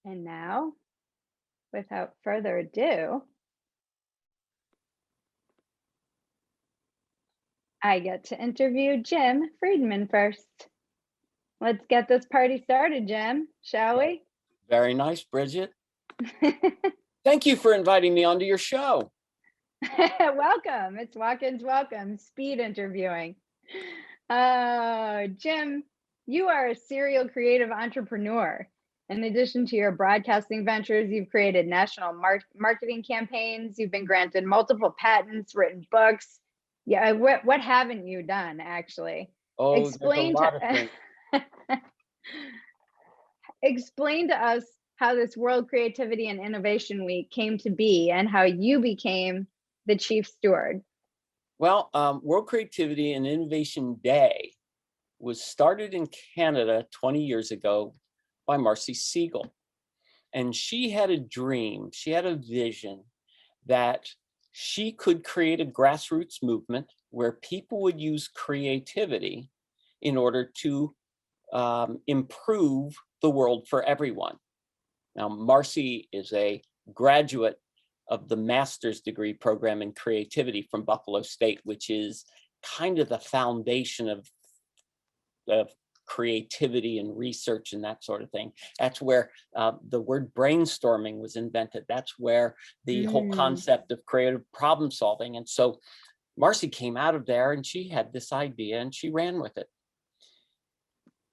And now, without further ado, I get to interview Jim Friedman first. Let's get this party started, Jim, shall we? Very nice, Bridget. Thank you for inviting me onto your show. Welcome. It's Walk-ins Welcome, speed interviewing. Jim, you are a serial creative entrepreneur. In addition to your broadcasting ventures, you've created national marketing campaigns, you've been granted multiple patents, written books. Yeah, what haven't you done, actually? Oh, Explain there's a lot of to things. explain to us how this World Creativity and Innovation Week came to be and how you became the chief steward. Well, World Creativity and Innovation Day was started in Canada 20 years ago by Marcy Siegel. And she had a dream, she had a vision that she could create a grassroots movement where people would use creativity in order to improve the world for everyone. Now, Marcy is a graduate of the master's degree program in creativity from Buffalo State, which is kind of the foundation of creativity and research and that sort of thing. That's where the word brainstorming was invented. That's where the whole concept of creative problem solving. And so Marcy came out of there and she had this idea and she ran with it.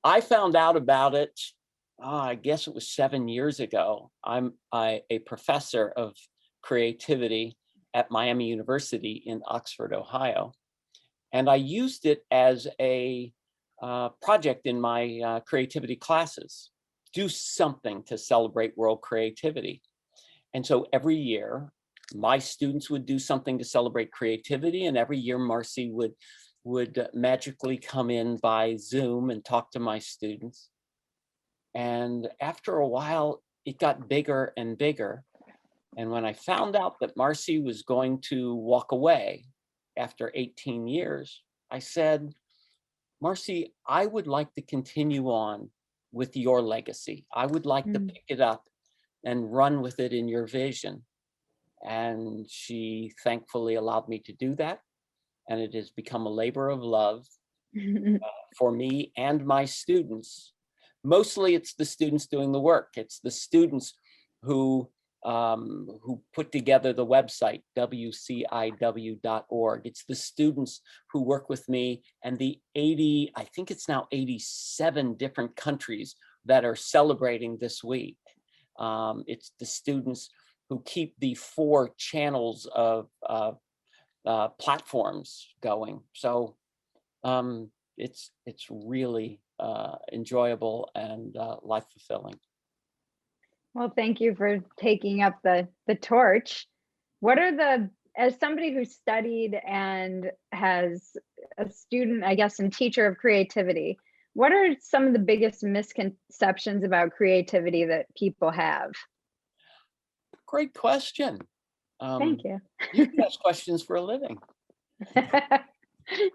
I found out about it, I guess it was 7 years ago. I'm a professor of creativity at Miami University in Oxford, Ohio. And I used it as a project in my creativity classes. Do something to celebrate World Creativity. And so every year, my students would do something to celebrate creativity. And every year, Marcy would magically come in by Zoom and talk to my students. And after a while, it got bigger and bigger. And when I found out that Marcy was going to walk away after 18 years, I said, Marcy, I would like to continue on with your legacy. I would like to pick it up and run with it in your vision. And she thankfully allowed me to do that. And it has become a labor of love for me and my students. Mostly it's the students doing the work. It's the students who put together the website, wciw.org. It's the students who work with me and the 80, I think it's now 87 different countries that are celebrating this week. It's the students who keep the 4 channels of platforms going. So it's really enjoyable and life-fulfilling. Well, thank you for taking up the torch. What are as somebody who studied and has a student, I guess, and teacher of creativity, what are some of the biggest misconceptions about creativity that people have? Great question. Thank you. You ask questions for a living.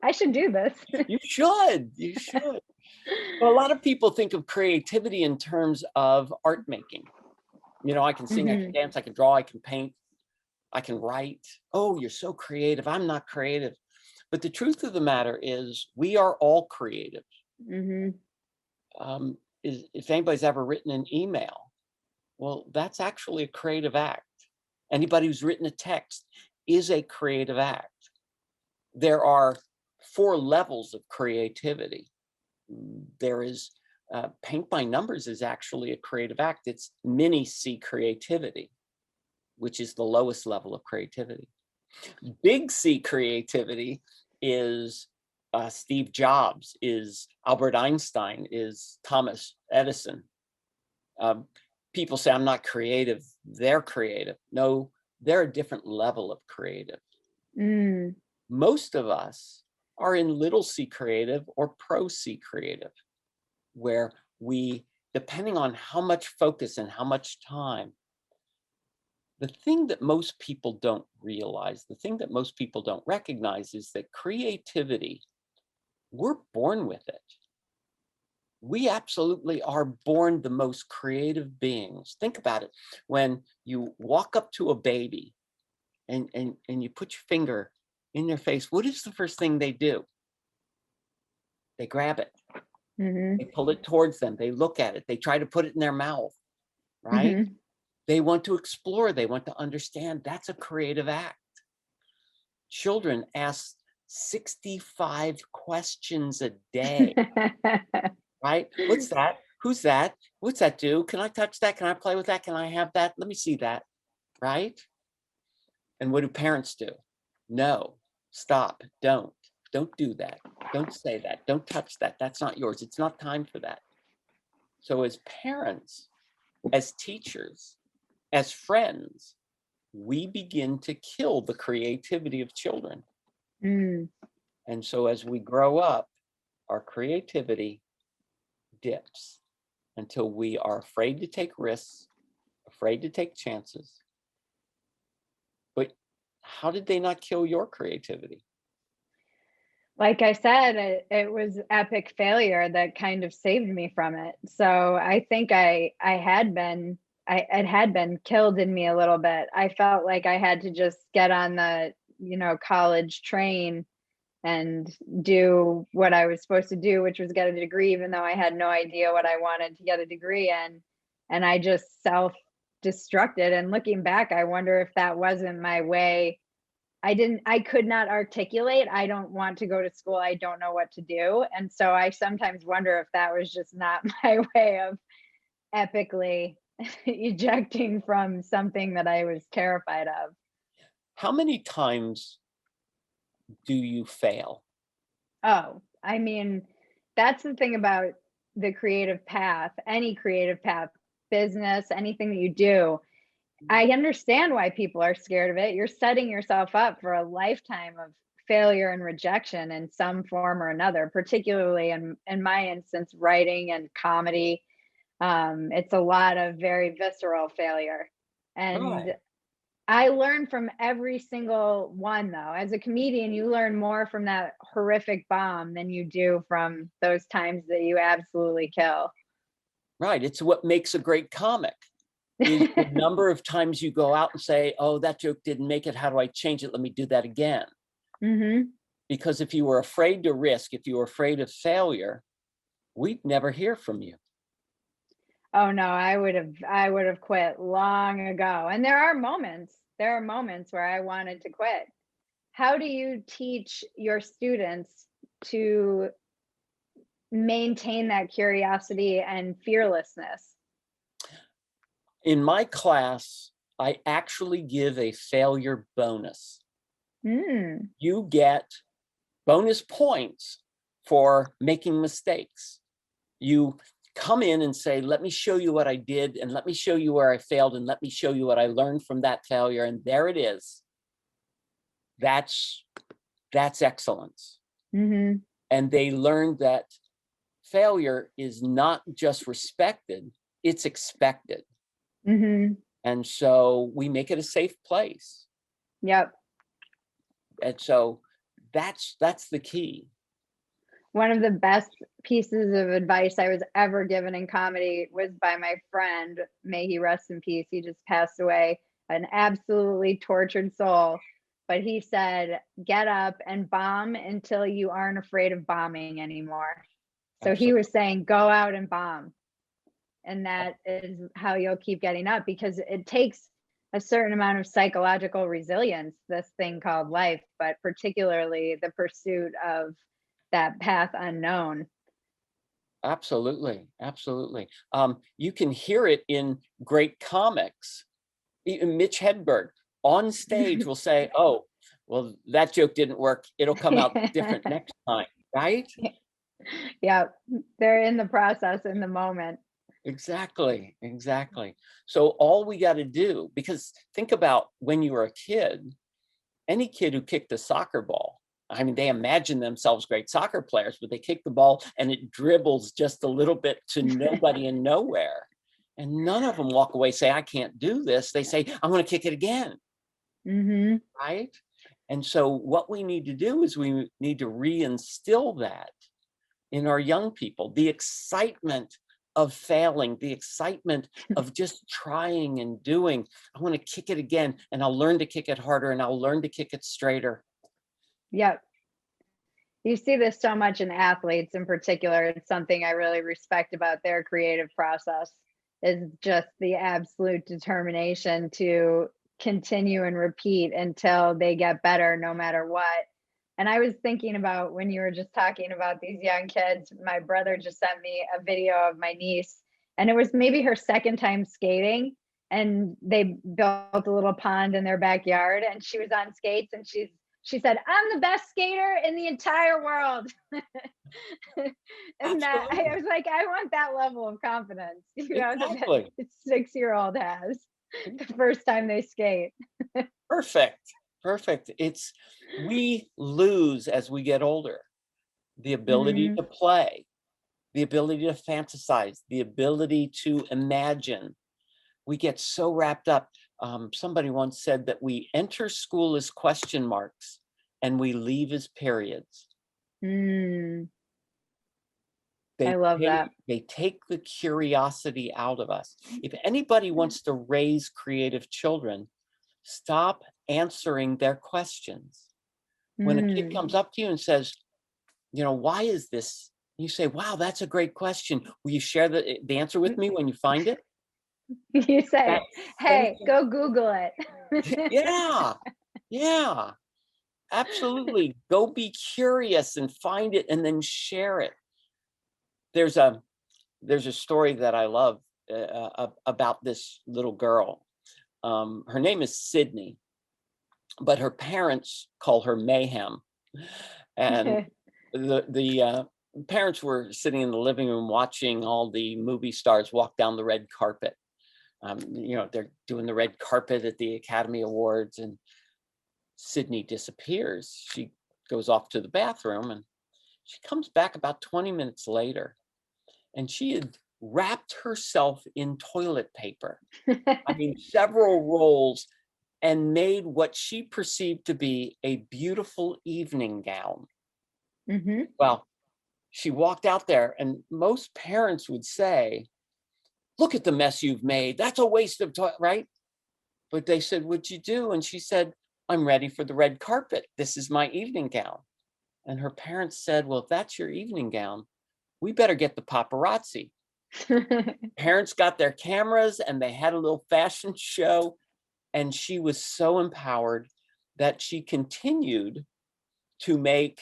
I should do this. You should. You should. Well, a lot of people think of creativity in terms of art making. You know, I can sing, I can dance, I can draw, I can paint, I can write. Oh, you're so creative. I'm not creative. But the truth of the matter is we are all creative. If anybody's ever written an email, well, that's actually a creative act. Anybody who's written a text is a creative act. There are 4 levels of creativity. There is paint by numbers is actually a creative act. It's mini C creativity, which is the lowest level of creativity. Big C creativity is Steve Jobs, is Albert Einstein, is Thomas Edison. People say I'm not creative. They're creative. No, they're a different level of creative. Most of us are in little c creative or pro C creative, where we, depending on how much focus and how much time, the thing that most people don't realize, the thing that most people don't recognize is that creativity, we're born with it. we absolutely are born the most creative beings. Think about it. When you walk up to a baby and you put your finger in their face, what is the first thing they do? They grab it. Mm-hmm. They pull it towards them. They look at it. They try to put it in their mouth, right? Mm-hmm. They want to explore. They want to understand. That's a creative act. Children ask 65 questions a day, right? What's that? Who's that? What's that do? Can I touch that? Can I play with that? Can I have that? Let me see that, right? And what do parents do? No, stop, don't do that. Don't say that. Don't touch that. That's not yours. It's not time for that. So as parents, as teachers, as friends, we begin to kill the creativity of children. Mm. And so as we grow up, our creativity dips until we are afraid to take risks, afraid to take chances. But how did they not kill your creativity? Like I said, it was epic failure that kind of saved me from it. So I think it had been killed in me a little bit. I felt like I had to just get on the, college train and do what I was supposed to do, which was get a degree, even though I had no idea what I wanted to get a degree in. And I just self-destructed. And looking back, I wonder if that wasn't my way. I could not articulate, I don't want to go to school, I don't know what to do. And so I sometimes wonder if that was just not my way of epically ejecting from something that I was terrified of. How many times do you fail? Oh, I mean, that's the thing about the creative path, any creative path, business, anything that you do. I understand why people are scared of it. You're setting yourself up for a lifetime of failure and rejection in some form or another, particularly in my instance, writing and comedy. It's a lot of very visceral failure. And Right. I learn from every single one, though. As a comedian, you learn more from that horrific bomb than you do from those times that you absolutely kill. Right. It's what makes a great comic is the number of times you go out and say, oh, that joke didn't make it. How do I change it? Let me do that again. Hmm. Because if you were afraid to risk, if you were afraid of failure, we'd never hear from you. Oh no, I would have quit long ago. And there are moments where I wanted to quit. How do you teach your students to maintain that curiosity and fearlessness? In my class, I actually give a failure bonus. Mm, You get bonus points for making mistakes. You come in and say, let me show you what I did, and let me show you where I failed, and let me show you what I learned from that failure. And there it is. That's excellence. hmm And they learned that failure is not just respected, it's expected. hmm And so we make it a safe place. Yep. And so that's the key. One of the best pieces of advice I was ever given in comedy was by my friend. May he rest in peace. He just passed away, an absolutely tortured soul. But he said, get up and bomb until you aren't afraid of bombing anymore. So he Absolutely. was saying, go out and bomb. And that is how you'll keep getting up, because it takes a certain amount of psychological resilience, this thing called life, but particularly the pursuit of that path unknown. Absolutely. Absolutely. You can hear it in great comics. Even Mitch Hedberg on stage will say, oh, well, that joke didn't work. It'll come out different next time, right? Yeah, they're in the process in the moment. Exactly, exactly. So all we got to do, because think about when you were a kid, any kid who kicked a soccer ball, I mean, they imagine themselves great soccer players, but they kick the ball and it dribbles just a little bit to nobody and nowhere. And none of them walk away say, I can't do this. They say, I'm going to kick it again. Hmm. Right. And so what we need to do is we need to reinstill that in our young people, the excitement of failing, the excitement of just trying and doing. I want to kick it again, and I'll learn to kick it harder, and I'll learn to kick it straighter. Yep. You see this so much in athletes in particular. It's something I really respect about their creative process, is just the absolute determination to continue and repeat until they get better no matter what. And I was thinking about when you were just talking about these young kids, my brother just sent me a video of my niece, and it was maybe her second time skating. And they built a little pond in their backyard, and she was on skates, and she said, "I'm the best skater in the entire world." And that, I Absolutely. was like, I want that level of confidence, that Exactly. a 6-year-old has the first time they skate. Perfect. Perfect. We lose as we get older the ability Mhm. to play, the ability to fantasize, the ability to imagine. We get so wrapped up. Somebody once said that we enter school as question marks and we leave as periods. Mm, I They love take, that. they take the curiosity out of us. If anybody wants to raise creative children, stop answering their questions. When a kid Mm. comes up to you and says, why is this? You say, wow, that's a great question. Will you share the answer with me when you find it? You That say, sends "Hey, go Google it." yeah, yeah, absolutely. Go be curious and find it and then share it. There's a there's a story that I love about this little girl. Her name is Sydney, but her parents call her Mayhem. And the parents were sitting in the living room watching all the movie stars walk down the red carpet. They're doing the red carpet at the Academy Awards, and Sydney disappears. She goes off to the bathroom, and she comes back about 20 minutes later, and she had wrapped herself in toilet paper. I mean, several rolls, and made what she perceived to be a beautiful evening gown. Mhm. Well, she walked out there, and most parents would say, look at the mess you've made. That's a waste of time, right? But they said, what'd you do? And she said, I'm ready for the red carpet. This is my evening gown. And her parents said, well, if that's your evening gown, we better get the paparazzi. Parents got their cameras and they had a little fashion show. And she was so empowered that she continued to make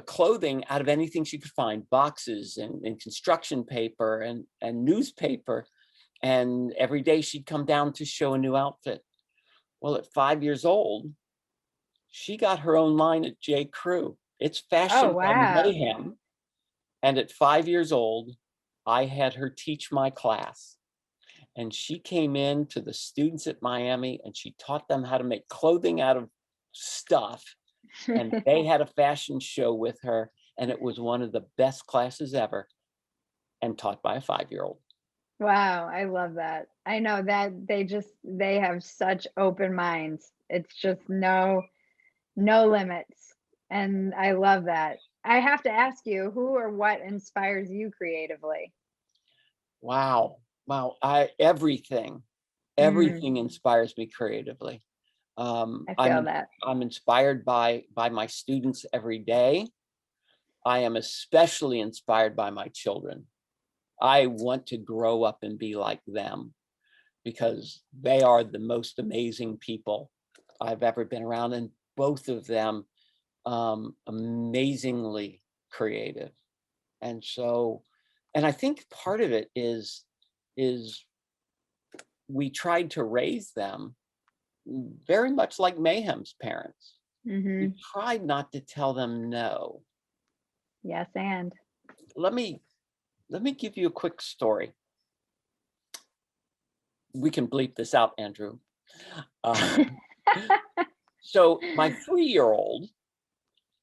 clothing out of anything she could find, boxes and construction paper and newspaper. And every day she'd come down to show a new outfit. Well, at 5 years old, she got her own line at J. Crew. It's Oh, fashioned by wow. Mayhem. And at 5 years old, I had her teach my class. And she came in to the students at Miami and she taught them how to make clothing out of stuff. And they had a fashion show with her. And it was one of the best classes ever, and taught by a 5-year-old. Wow, I love that. I know that they have such open minds. It's just no limits. And I love that. I have to ask you, who or what inspires you creatively? Wow. Wow. Mm, Everything inspires me creatively. I I'm feel that. I'm inspired by my students every day. I am especially inspired by my children. I want to grow up and be like them because they are the most amazing people I've ever been around, and both of them amazingly creative. And so, and I think part of it is we tried to raise them very much like Mayhem's parents. We Mhm. tried not to tell them no. Yes, and. Let me give you a quick story. We can bleep this out, Andrew. Uh, so my 3-year-old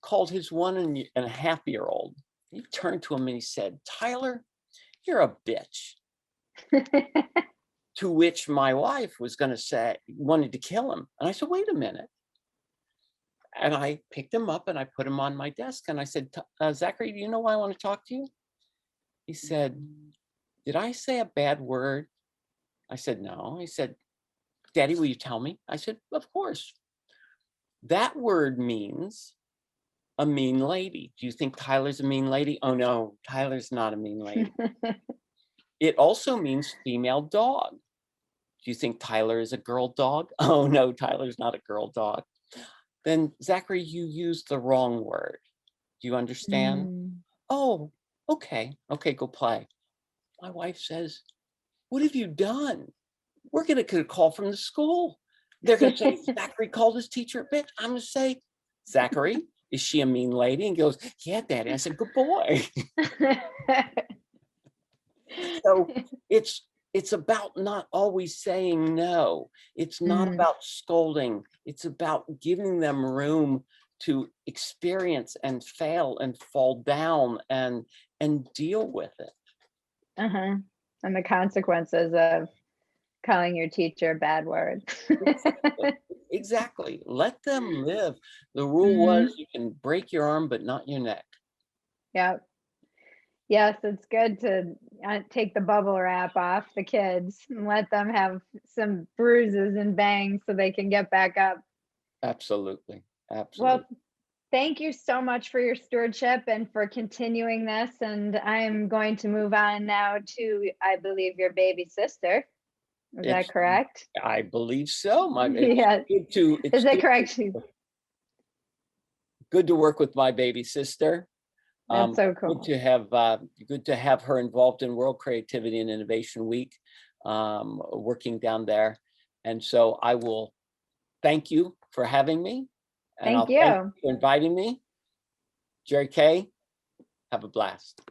called his 1.5-year-old. He turned to him and he said, Tyler, you're a bitch. To which my wife was going to say, wanted to kill him. And I said, wait a minute. And I picked him up and I put him on my desk and I said, Zachary, do you know why I want to talk to you? He said, did I say a bad word? I said, no. He said, Daddy, will you tell me? I said, of course. That word means a mean lady. Do you think Tyler's a mean lady? Oh no, Tyler's not a mean lady. It also means female dog. Do you think Tyler is a girl dog? Oh no, Tyler's not a girl dog. Then Zachary, you used the wrong word. Do you understand? Mm. Oh, okay. Okay, go play. My wife says, what have you done? We're going to get a call from the school. They're going to say, Zachary called his teacher a bitch. I'm going to say, Zachary, is she a mean lady? And he goes, yeah, Daddy. I said, good boy. So it's about not always saying no. It's not about scolding. It's about giving them room to experience and fail and fall down and deal with it. Uh-huh. And the consequences of calling your teacher a bad word. Exactly. Let them live. The rule was you can break your arm, but not your neck. Yep. Yes, it's good to take the bubble wrap off the kids and let them have some bruises and bangs so they can get back up. Absolutely. Well, Absolutely. thank you so much for your stewardship and for continuing this. And I'm going to move on now to, I believe, your baby sister. Is that correct? I believe so. Yes. Is that correct? Good to work with my baby sister. That's so Good cool. to have her involved in World Creativity and Innovation Week, working down there. And so I will thank you for having me, and Thank I'll thank you. you for inviting me. Jerry Kay, have a blast.